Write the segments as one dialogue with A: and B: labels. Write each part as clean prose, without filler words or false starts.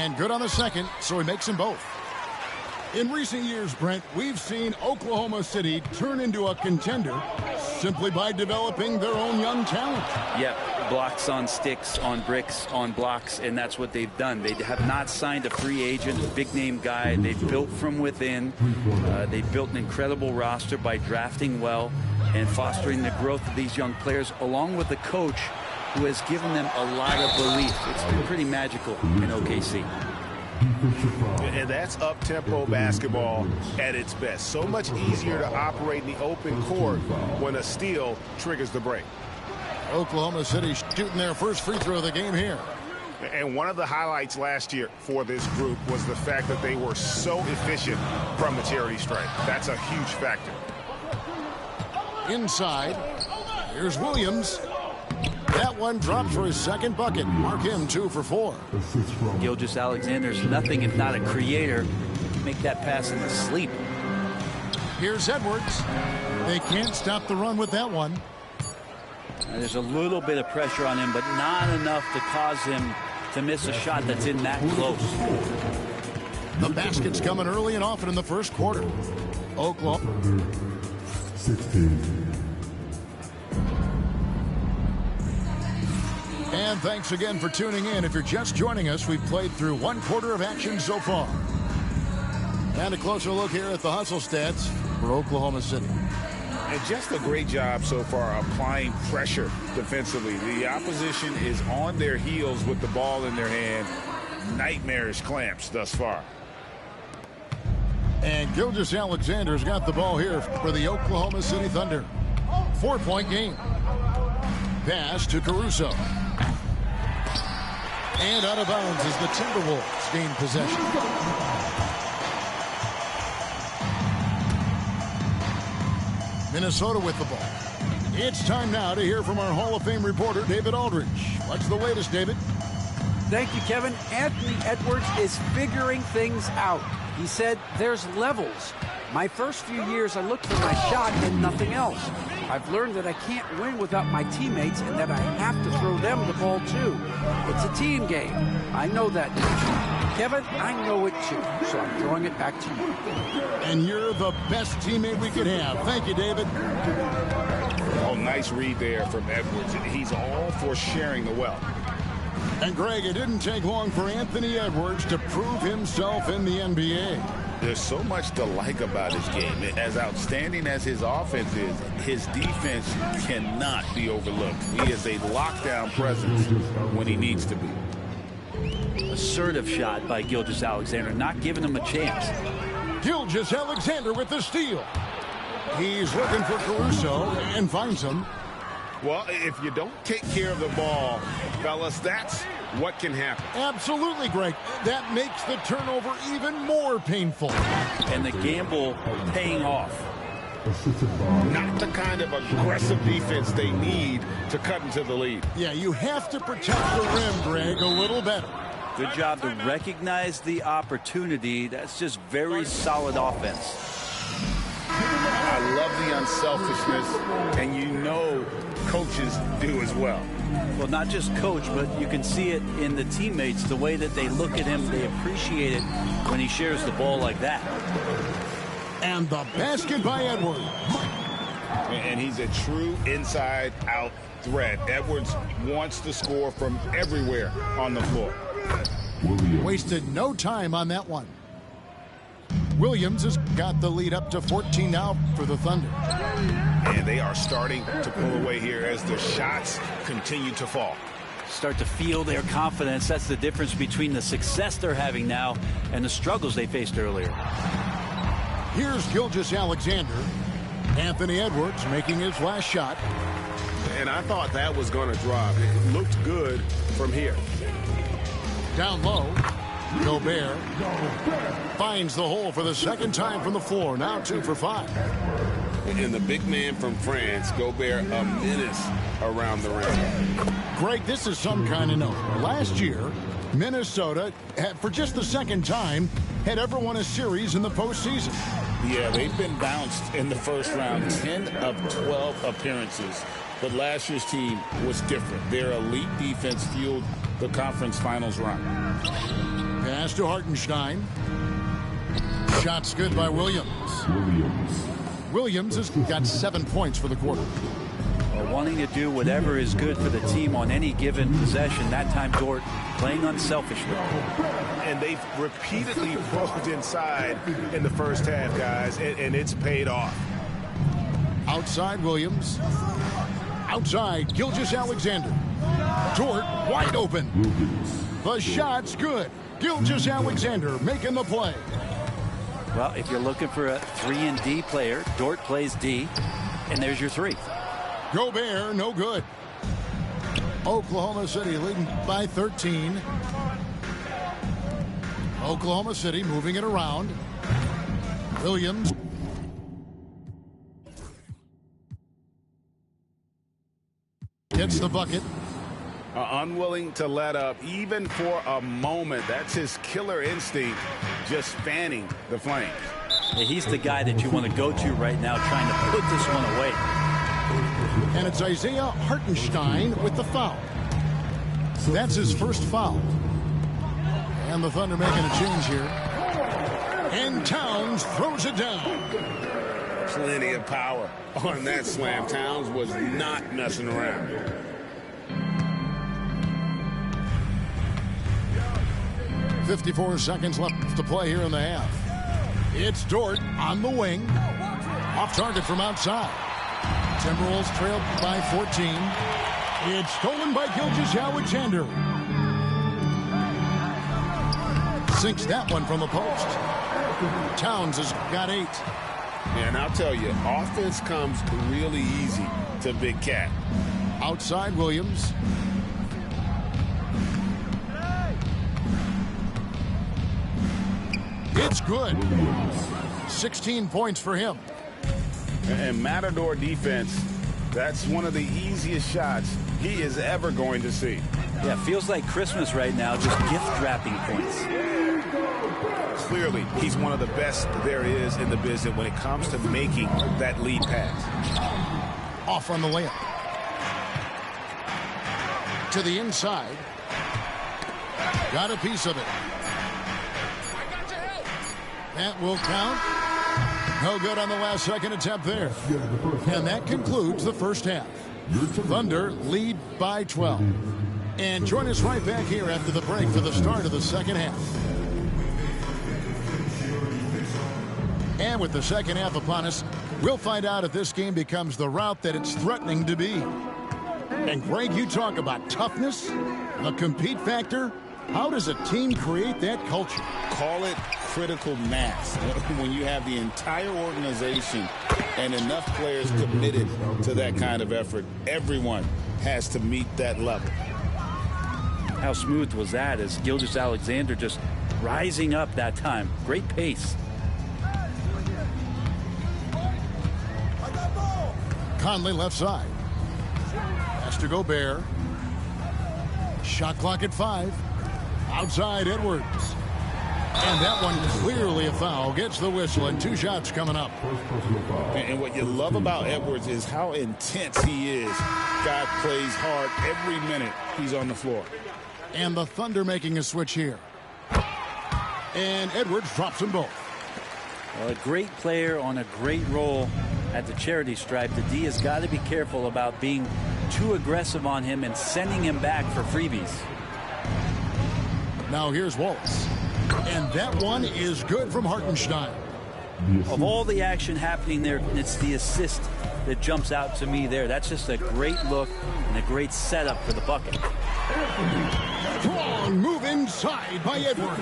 A: And good on the second, so he makes them both. In recent years, Brent, we've seen Oklahoma City turn into a contender simply by developing their own young talent.
B: Yep, blocks on sticks, on bricks, on blocks, and that's what they've done. They have not signed a free agent, a big-name guy. They've built from within. They've built an incredible roster by drafting well and fostering the growth of these young players, along with a coach who has given them a lot of belief. It's been pretty magical in OKC.
C: And that's up-tempo basketball at its best. So much easier to operate in the open court when a steal triggers the break.
A: Oklahoma City shooting their first free throw of the game here.
C: And one of the highlights last year for this group was the fact that they were so efficient from the charity stripe. That's a huge factor.
A: Inside, here's Williams. That one drops for his second bucket. Mark him 2 for 4.
B: Gilgeous-Alexander's nothing if not a creator. Make that pass in his sleep.
A: Here's Edwards. They can't stop the run with that one.
B: There's a little bit of pressure on him, but not enough to cause him to miss a shot that's in that close.
A: The basket's coming early and often in the first quarter. Oklahoma.
D: 16.
A: And thanks again for tuning in. If you're just joining us, we've played through 1 quarter of action so far. And a closer look here at the hustle stats for Oklahoma City.
C: And just a great job so far applying pressure defensively. The opposition is on their heels with the ball in their hand. Nightmarish clamps thus far.
A: And Gilgeous-Alexander's got the ball here for the Oklahoma City Thunder. 4-point game. Pass to Caruso. And out of bounds as the Timberwolves gain possession. Minnesota with the ball. It's time now to hear from our Hall of Fame reporter, David Aldridge. What's the latest, David?
E: Thank you, Kevin. Anthony Edwards is figuring things out. He said there's levels. My first few years, I looked for my shot and nothing else. I've learned that I can't win without my teammates and that I have to throw them the ball too. It's a team game. I know that. Kevin, I know it too, so I'm throwing it back to you.
A: And you're the best teammate we could have. Thank you, David.
C: Oh, nice read there from Edwards. He's all for sharing the wealth.
A: And Greg, it didn't take long for Anthony Edwards to prove himself in the NBA.
C: There's so much to like about his game. As outstanding as his offense is, his defense cannot be overlooked. He is a lockdown presence when he needs to be.
B: Assertive shot by Gilgeous-Alexander, not giving him a chance.
A: Gilgeous-Alexander with the steal. He's looking for Caruso and finds him.
C: Well, if you don't take care of the ball, fellas, that's what can happen.
A: Absolutely, Greg. That makes the turnover even more painful.
B: And the gamble paying off.
C: Not the kind of aggressive defense they need to cut into the lead.
A: Yeah, you have to protect the rim, Greg, a little better.
B: Good job to recognize the opportunity. That's just very solid offense.
C: I love the unselfishness, and you know coaches do as well.
B: Well, not just coach, but you can see it in the teammates, the way that they look at him. They appreciate it when he shares the ball like that.
A: And the basket by Edwards.
C: And he's a true inside-out threat. Edwards wants to score from everywhere on the floor.
A: Wasted no time on that one. Williams has got the lead up to 14 now for the Thunder.
C: And they are starting to pull away here as the shots continue to fall.
B: Start to feel their confidence. That's the difference between the success they're having now and the struggles they faced earlier.
A: Here's Gilgeous-Alexander. Anthony Edwards making his last shot.
C: And I thought that was going to drop. It looked good from here.
A: Down low. Gobert finds the hole for the second time from the floor. Now 2 for 5.
C: And the big man from France, Gobert, a menace around the rim.
A: Greg, this is some kind of note. Last year, Minnesota, for just the second time, had ever won a series in the postseason.
F: Yeah, they've been bounced in the first round, 10 of 12 appearances. But last year's team was different. Their elite defense fueled the conference finals run.
A: Pass to Hartenstein. Shot's good by Williams. Williams has got 7 points for the quarter.
B: Wanting to do whatever is good for the team on any given possession. That time, Dort playing unselfishly.
C: And they've repeatedly broke inside in the first half, guys, and it's paid off.
A: Outside Williams. Outside Gilgeous-Alexander. Dort wide open. The shot's good. Gilgeous-Alexander making the play.
B: Well, if you're looking for a 3-and-D player, Dort plays D, and there's your 3.
A: Gobert, no good. Oklahoma City leading by 13. Oklahoma City moving it around. Williams. Gets the bucket.
C: Unwilling to let up even for a moment. That's his killer instinct, just fanning the flames.
B: Yeah, he's the guy that you want to go to right now trying to put this one away.
A: And it's Isaiah Hartenstein with the foul. That's his first foul. And the Thunder making a change here. And Towns throws it down.
C: Plenty of power on that slam. Towns was not messing around.
A: .54 seconds left to play here in the half. It's Dort on the wing. Off target from outside. Timberwolves trailed by 14. It's stolen by Gilgeous-Alexander. Sinks that one from the post. Towns has got 8.
C: And I'll tell you, offense comes really easy to Big Cat.
A: Outside Williams. It's good. 16 points for him.
C: And Matador defense, that's one of the easiest shots he is ever going to see.
B: Yeah, feels like Christmas right now, just gift-wrapping points.
C: Clearly, he's one of the best there is in the business when it comes to making that lead pass.
A: Off on the layup. To the inside. Got a piece of it. That will count. No good on the last second attempt there. And that concludes the first half. Thunder lead by 12. And join us right back here after the break for the start of the second half. And with the second half upon us, we'll find out if this game becomes the route that it's threatening to be. And Greg, you talk about toughness, the compete factor. How does a team create that culture?
F: Call it critical mass. When you have the entire organization and enough players committed to that kind of effort, everyone has to meet that level.
B: How smooth was that as Gilgeous-Alexander just rising up that time. Great pace.
A: Conley left side. Has to Gobert. Shot clock at 5. Outside Edwards. And that one clearly a foul. Gets the whistle and 2 shots coming up.
F: And what you love about Edwards is how intense he is. Guy plays hard every minute he's on the floor.
A: And the Thunder making a switch here. And Edwards drops them both.
B: Well, a great player on a great role at the charity stripe. The D has got to be careful about being too aggressive on him and sending him back for freebies.
A: Now here's Waltz. And that one is good from Hartenstein.
B: Of all the action happening there, it's the assist that jumps out to me there. That's just a great look and a great setup for the bucket.
A: Strong move inside by Edwards.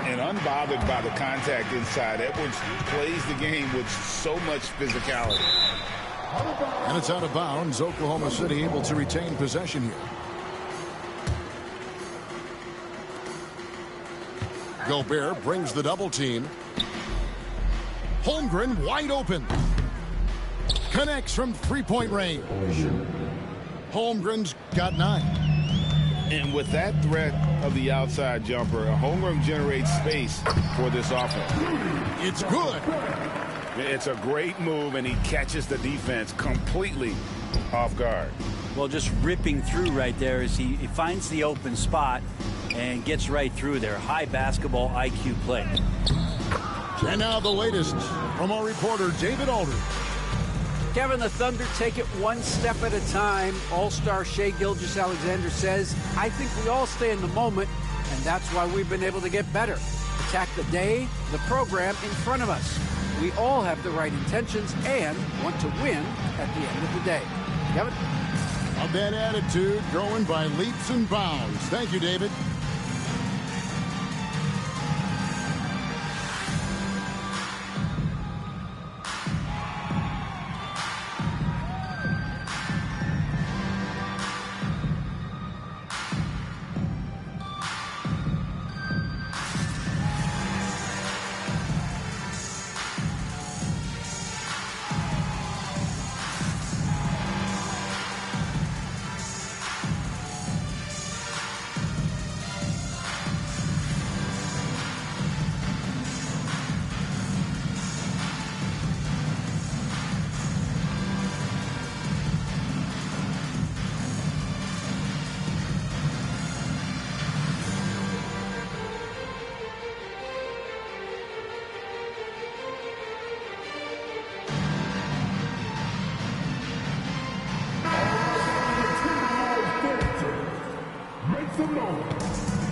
C: And unbothered by the contact inside, Edwards plays the game with so much physicality.
A: And it's out of bounds. Oklahoma City able to retain possession here. Gobert brings the double team. Holmgren wide open. Connects from three-point range. Holmgren's got 9.
C: And with that threat of the outside jumper, Holmgren generates space for this offense.
A: It's good.
C: It's a great move, and he catches the defense completely off guard.
B: Well, just ripping through right there as he finds the open spot
G: and gets right through there. High basketball IQ play.
A: And now the latest from our reporter, David Aldridge.
E: Kevin, the Thunder take it one step at a time. All-star Shai Gilgeous-Alexander says, I think we all stay in the moment, and that's why we've been able to get better. Attack the day, the program in front of us. We all have the right intentions and want to win at the end of the day. Kevin?
A: Of that attitude growing by leaps and bounds. Thank you, David.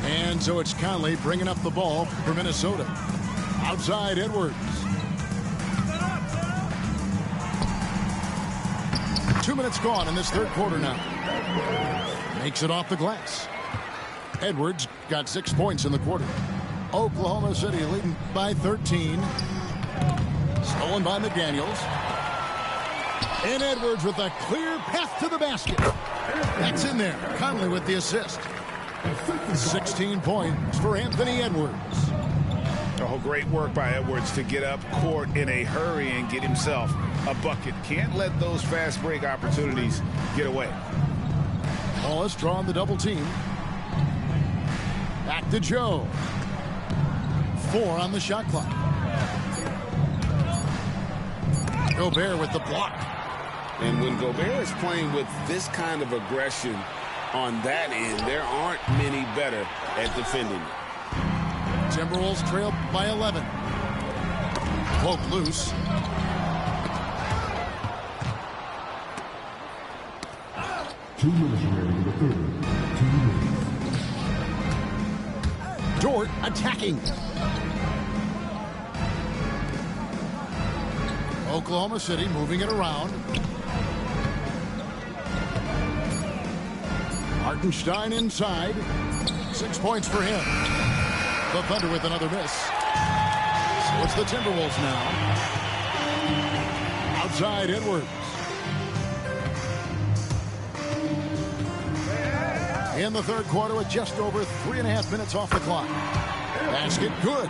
A: And so it's Conley bringing up the ball for Minnesota. Outside Edwards. 2 minutes gone in this third quarter now. Makes it off the glass. Edwards got 6 points in the quarter. Oklahoma City leading by 13. Stolen by McDaniels. And Edwards with a clear path to the basket. That's in there. Conley with the assist. 16 points for Anthony Edwards.
C: Oh, great work by Edwards to get up court in a hurry and get himself a bucket. Can't let those fast break opportunities get away.
A: Wallace drawing the double team. Back to Joe. 4 on the shot clock. Gobert with the block.
F: And when Gobert is playing with this kind of aggression on that end, there aren't many better at defending it.
A: Timberwolves trail by 11. Poke loose.
D: Two minutes remaining in the third. 2 minutes.
A: Dort attacking. Oklahoma City moving it around. Hartenstein inside. 6 points for him. The Thunder with another miss. So it's the Timberwolves now. Outside Edwards. In the third quarter with just over 3.5 minutes off the clock. Basket good.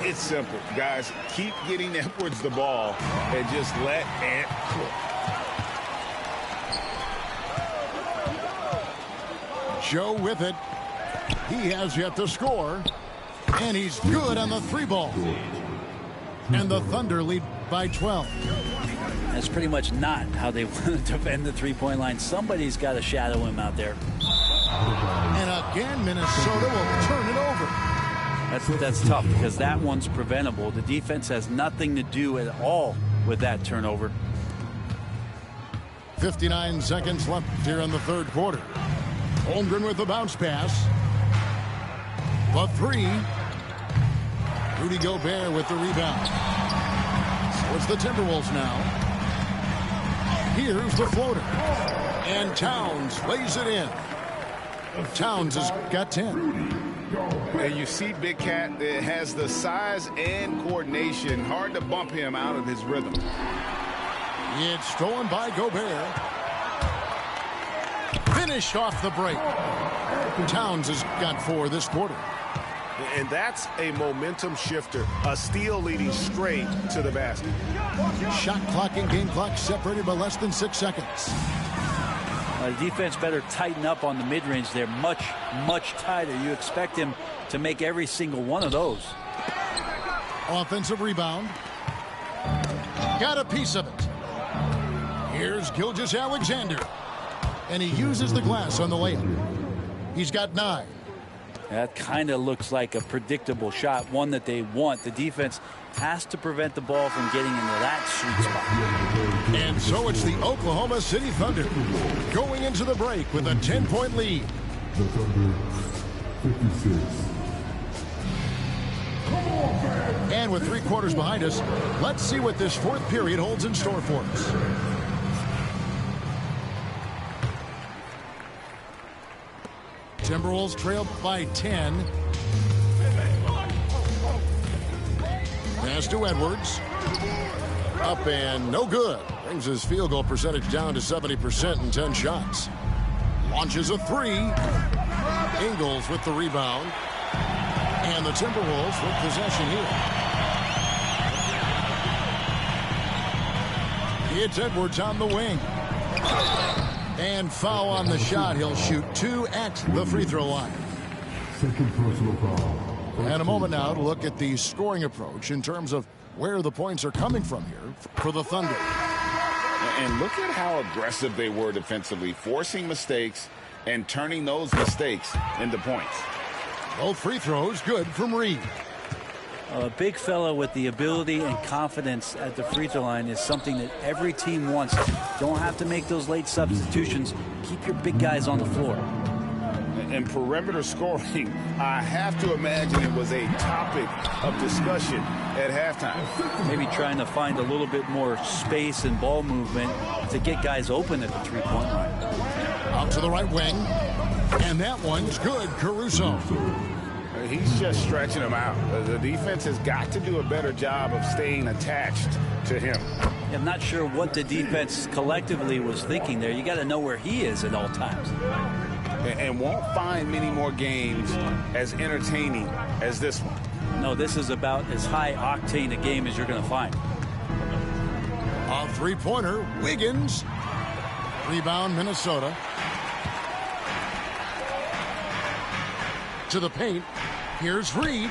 C: It's simple, guys. Keep getting Edwards the ball and just let Ant cook.
A: Joe with it. He has yet to score. And he's good on the 3-ball. And the Thunder lead by 12.
G: That's pretty much not how they want to defend the three-point line. Somebody's got to shadow him out there.
A: And again, Minnesota will turn it over.
G: That's tough because that one's preventable. The defense has nothing to do at all with that turnover.
A: 59 seconds left here in the third quarter. Holmgren with the bounce pass. The 3. Rudy Gobert with the rebound. So it's the Timberwolves now. Here's the floater. And Towns lays it in. Towns has got 10.
C: And you see Big Cat that has the size and coordination. Hard to bump him out of his rhythm.
A: It's stolen by Gobert. Finished off the break. Towns has got 4 this quarter.
H: And that's a momentum shifter. A steal leading straight to the basket.
A: Shot clock and game clock separated by less than 6 seconds.
G: The defense better tighten up on the mid-range. They're much, much tighter. You expect him to make every single one of those.
A: Offensive rebound. Got a piece of it. Here's Gilgeous-Alexander. And he uses the glass on the layup. He's got 9.
G: That kind of looks like a predictable shot, one that they want. The defense has to prevent the ball from getting into that sweet spot.
A: And so it's the Oklahoma City Thunder going into the break with a 10-point lead.
D: The Thunder, 56.
A: And with 3 quarters behind us, let's see what this 4th period holds in store for us. Timberwolves trailed by 10. Pass to Edwards. Up and no good. Brings his field goal percentage down to 70% in 10 shots. Launches a 3. Ingles with the rebound. And the Timberwolves with possession here. It's Edwards on the wing. And foul on the shot. He'll shoot 2 at the free throw line.
D: Second personal foul.
A: And a moment now to look at the scoring approach in terms of where the points are coming from here for the Thunder.
F: And look at how aggressive they were defensively, forcing mistakes and turning those mistakes into points.
A: Both free throws good from Reed.
G: A big fella with the ability and confidence at the free throw line is something that every team wants. Don't have to make those late substitutions. Keep your big guys on the floor.
F: And perimeter scoring, I have to imagine it was a topic of discussion at halftime.
G: Maybe trying to find a little bit more space and ball movement to get guys open at the three-point line.
A: Out to the right wing. And that one's good, Caruso.
C: He's just stretching him out. The defense has got to do a better job of staying attached to him.
G: I'm not sure what the defense collectively was thinking there. You got to know where he is at all times.
C: And won't find many more games as entertaining as this one.
G: No, this is about as high octane a game as you're going to find.
A: A three-pointer, Wiggins. Rebound, Minnesota. To the paint. Here's Reed.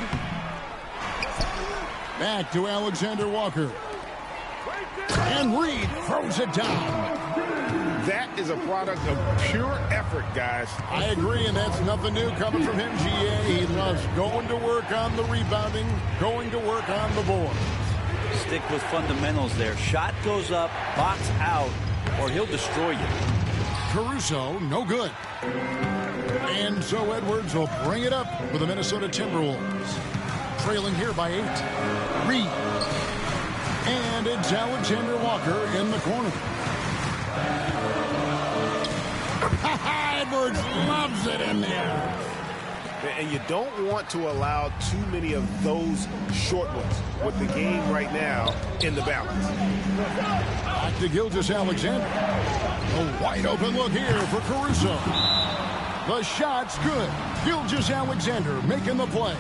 A: Back to Alexander Walker. And Reed throws it down.
C: That is a product of pure effort, guys.
A: I agree, and that's nothing new coming from him, GA. He loves going to work on the rebounding, going to work on the board.
G: Stick with fundamentals there. Shot goes up, box out, or he'll destroy you.
A: Caruso, no good. And so Edwards will bring it up for the Minnesota Timberwolves. Trailing here by 8. Reed. And it's Alexander Walker in the corner. Edwards loves it in there.
H: And you don't want to allow too many of those short ones with the game right now in the balance.
A: Back to Gilgeous-Alexander. A wide open look here for Caruso. The shot's good. Gilgeous-Alexander making the play.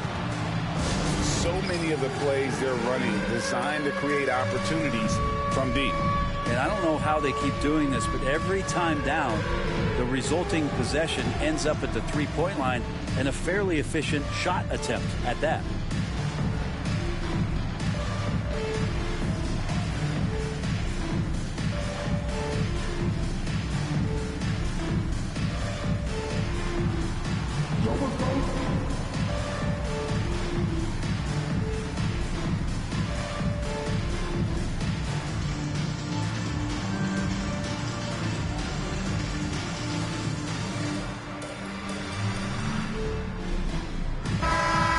C: So many of the plays they're running designed to create opportunities from deep.
G: And I don't know how they keep doing this, but every time down, the resulting possession ends up at the three-point line and a fairly efficient shot attempt at that.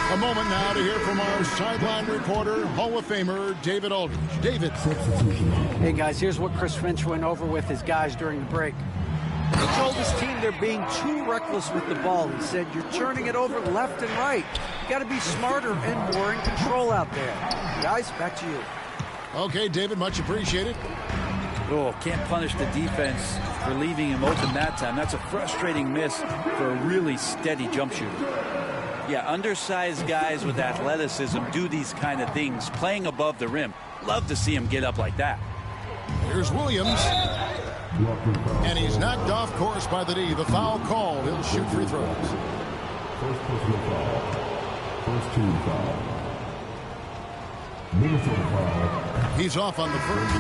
A: A moment now to hear from our sideline reporter, Hall of Famer David Aldridge. David.
E: Hey, guys, here's what Chris Finch went over with his guys during the break. He told his team they're being too reckless with the ball. He said, you're turning it over left and right. You got to be smarter and more in control out there. Guys, back to you.
A: Okay, David, much appreciated.
G: Oh, can't punish the defense for leaving him open that time. That's a frustrating miss for a really steady jump shooter. Yeah, undersized guys with athleticism do these kind of things, playing above the rim. Love to see him get up like that.
A: Here's Williams. And he's knocked off course by the D. The foul called. He'll shoot free throws.
D: First personal foul. First team foul. Minnesota foul.
A: He's off on the first.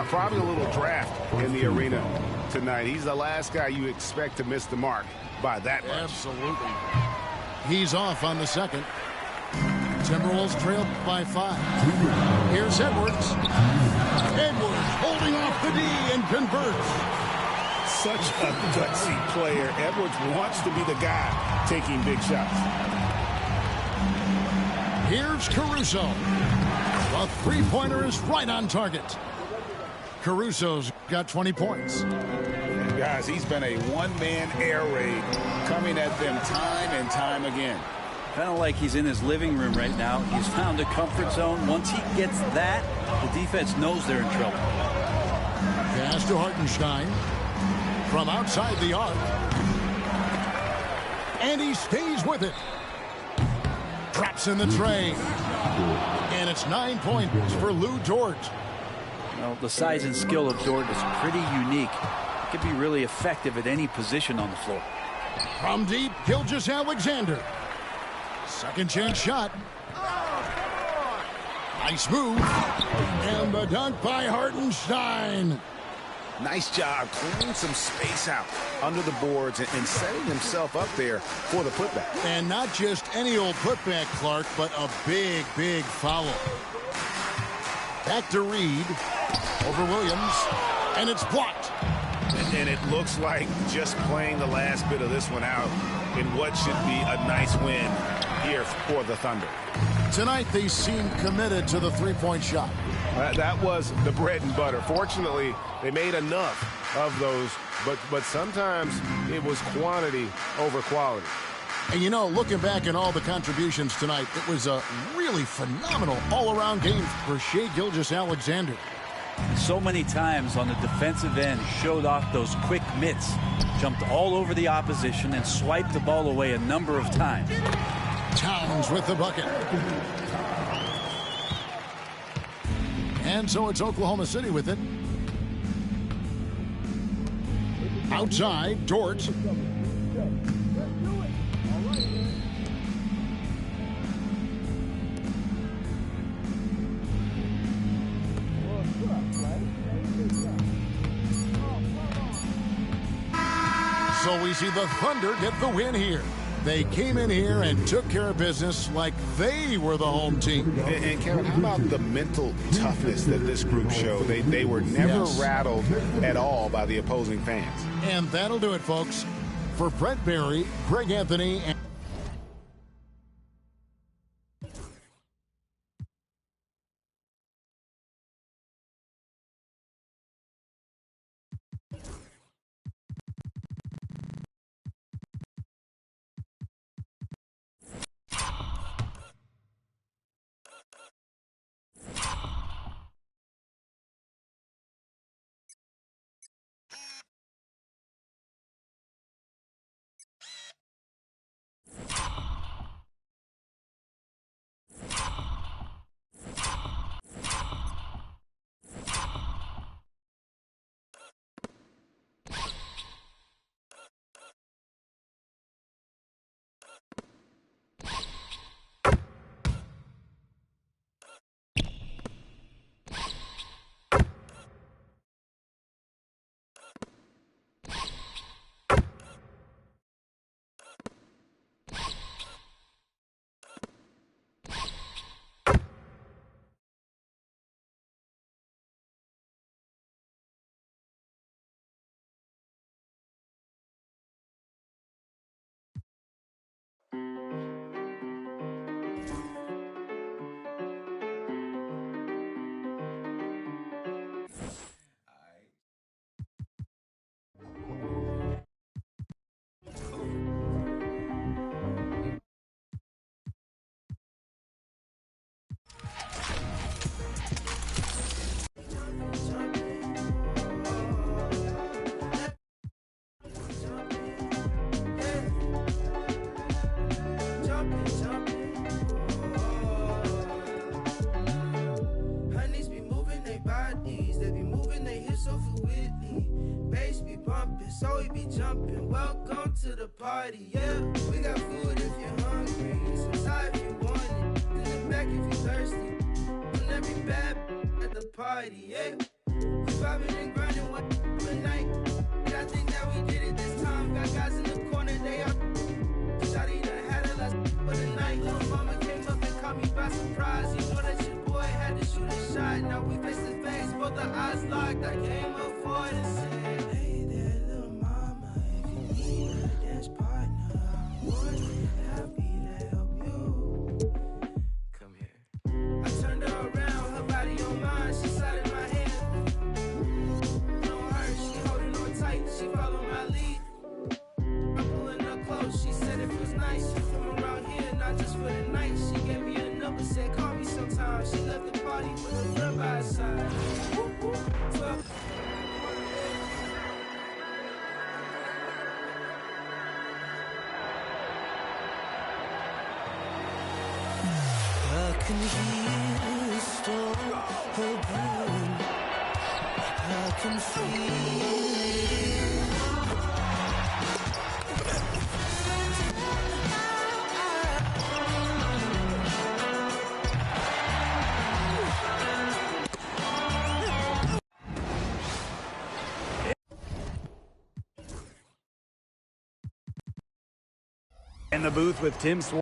H: Probably a little draft in the arena tonight. He's the last guy you expect to miss the mark by that much.
A: Absolutely. He's off on the second. Timberwolves trail by 5. Here's Edwards. Edwards holding off the D and converts.
H: Such a gutsy player. Edwards wants to be the guy taking big shots.
A: Here's Caruso. The three-pointer is right on target. Caruso's got 20 points.
F: Guys, he's been a one-man air raid coming at them time and time again.
G: Kind of like he's in his living room right now. He's found a comfort zone. Once he gets that, the defense knows they're in trouble.
A: Pass to Hartenstein from outside the arc. And he stays with it. Drops in the tray. And it's 9 points for Lou Dort.
G: Well, the size and skill of Dort is pretty unique. He can be really effective at any position on the floor.
A: From deep, Gilgeous-Alexander. Second chance shot. Nice move. And the dunk by Hartenstein.
C: Nice job clearing some space out under the boards and setting himself up there for the putback.
A: And not just any old putback, Clark, but a big, big foul. Back to Reed. Over Williams. And it's blocked.
H: And it looks like just playing the last bit of this one out in what should be a nice win here for the Thunder.
A: Tonight they seem committed to the three-point shot.
H: That was the bread and butter. Fortunately, they made enough of those, but sometimes it was quantity over quality.
A: And you know, looking back at all the contributions tonight, it was a really phenomenal all-around game for Shai Gilgeous-Alexander.
G: So many times on the defensive end, showed off those quick mitts, jumped all over the opposition and swiped the ball away a number of times.
A: Towns with the bucket. And so it's Oklahoma City with it. Outside, Dort. So we see the Thunder get the win here. They came in here and took care of business like they were the home team.
F: And Kevin, how about the mental toughness that this group showed? They were never rattled at all by the opposing fans.
A: And that'll do it, folks. For Brent Barry, Greg Anthony, and
I: so we be jumping. Welcome to the party, yeah. We got food if you're hungry. It's inside if you want it. In the back if you're thirsty. On every bad at the party, yeah. We vibing and grinding one night. And I think that we did it this time. Got guys in the corner, they by surprise. You know that your boy had to shoot a shot. Now we face to face, both the eyes locked. I came up for it and said, hey there, little mama, if you need a dance partner, I'm more than happy to help you. Come here. I turned her around, her body on mine, she sat in my hand. No her, she holding on tight, she followed my lead. I'm pulling her close, she said it feels nice. She from around here, not just for the night. She gave me a number, said call me sometime. She left the party with her friend by her side. 12.
J: I can hear the storm brewing. I can feel it.
E: In the booth with Tim Swan.